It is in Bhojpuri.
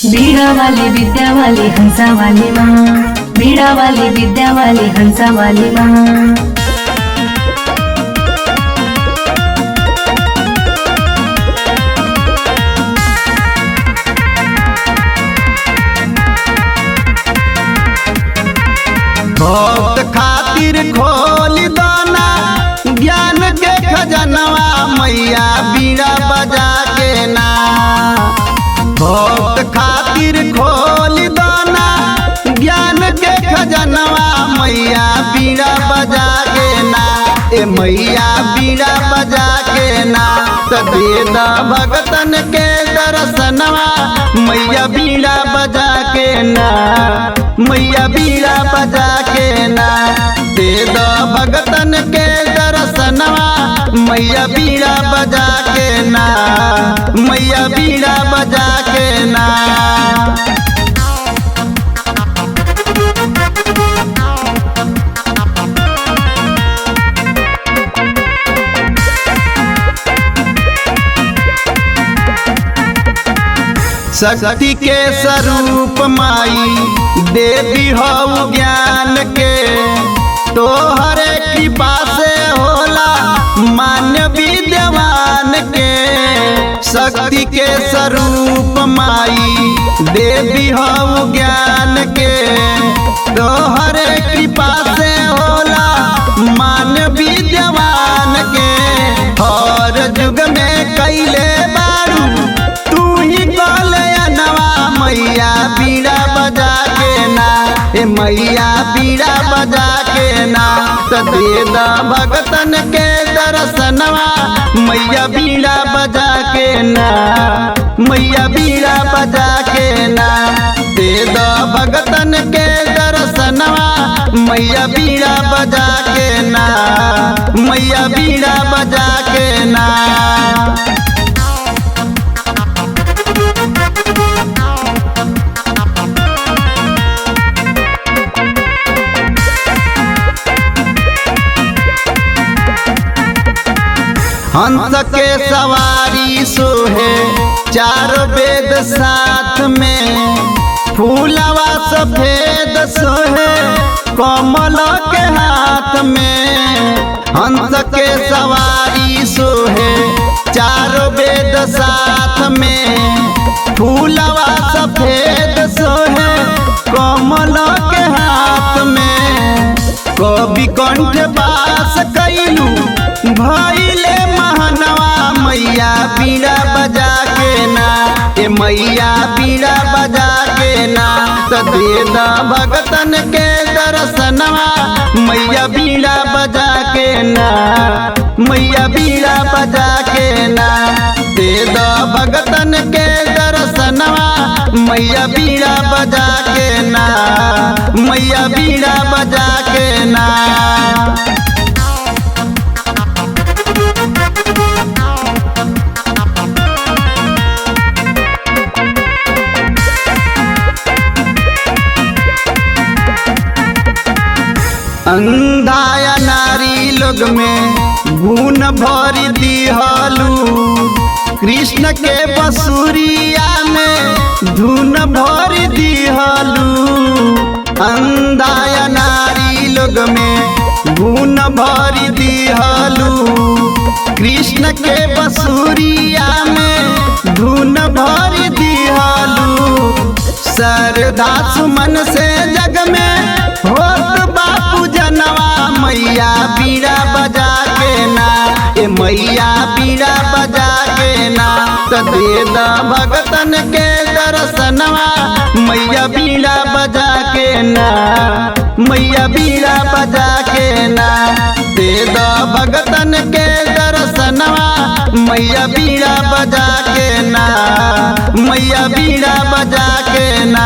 बीड़ा वाली विद्या वाली हंसा वाली माँ, बीड़ा वाली विद्या वाली हंसा वाली माँ। भक्त खातिर खोल दाना ज्ञान के खजनवा मैया बीड़ा बजा के ना। भक्त खातिर खोल दाना ज्ञान के खजनवा मैया बीड़ा बजा के ना। ए मैया बीड़ा बजा के ना दे दा भगतन के दर्शनवा मैया बीड़ा बजा के ना। मैया बीड़ा बजा के ना दे दो भगतन के दर्शनवा मैया बीड़ा बजा के ना। मैया बीड़ा बजा के ना। शक्ति के स्वरूप माई देवी हो ज्ञान के तोहरे कृपा से होला मान्य विद्यमान के। शक्ति के स्वरूप माई देवी हो ज्ञान के तोहरे कृपा से होला मान्य विद्यमान के। हर युग में कैले बारू तू ही कलयनवा मैया बीड़ा बजा के ना। ए मैया बीड़ा बजा के ना दे दा भगतन के दर्शनवा मैया बीड़ा बजा के ना। मैया बीड़ा बजा के ना दे दा भगतन के दर्शनवा मैया बीड़ा बजा के ना। मैया बीड़ा बजा के ना। हंस के सवारी सोहे चारों वेद साथ में फूलवा सफेद सोहे कमल के हाथ में। हंस के सवारी सोहे चारों वेद साथ में फूलवा सफेद सोहे कमल के हाथ में। कवि कंठ बास कैलू भइले महनवा मैया बीड़ा बजा के ना। ए मैया बीड़ा बजा के ना दे दा भगतन के दर्शनवा मैया बीड़ा बजा के ना। मैया बीड़ा बजा के ना दे दा भगतन के दर्शनवा मैया बीड़ा बजा के ना। मैया बीड़ा बजा के ना। अंधाया नारी लोग में गुण भर दिहलू कृष्ण के बसुरिया में धुन भर दिहलू। अंधाया नारी लोग में गुण भर दिहलू कृष्ण के बसुरिया में धुन भर दिहलू। श्रद्धा सुमन से जग में होत बापू जनवा मैया बीड़ा बजा के ना। ए मैया बीड़ा बजा के ना दे दा भगतन के दर्शनवा मैया बीड़ा बजा के ना। मैया बीड़ा बजा के ना दे दा भगतन के दर्शनवा मैया बीड़ा बजा के ना। मैया बीड़ा बजा के ना।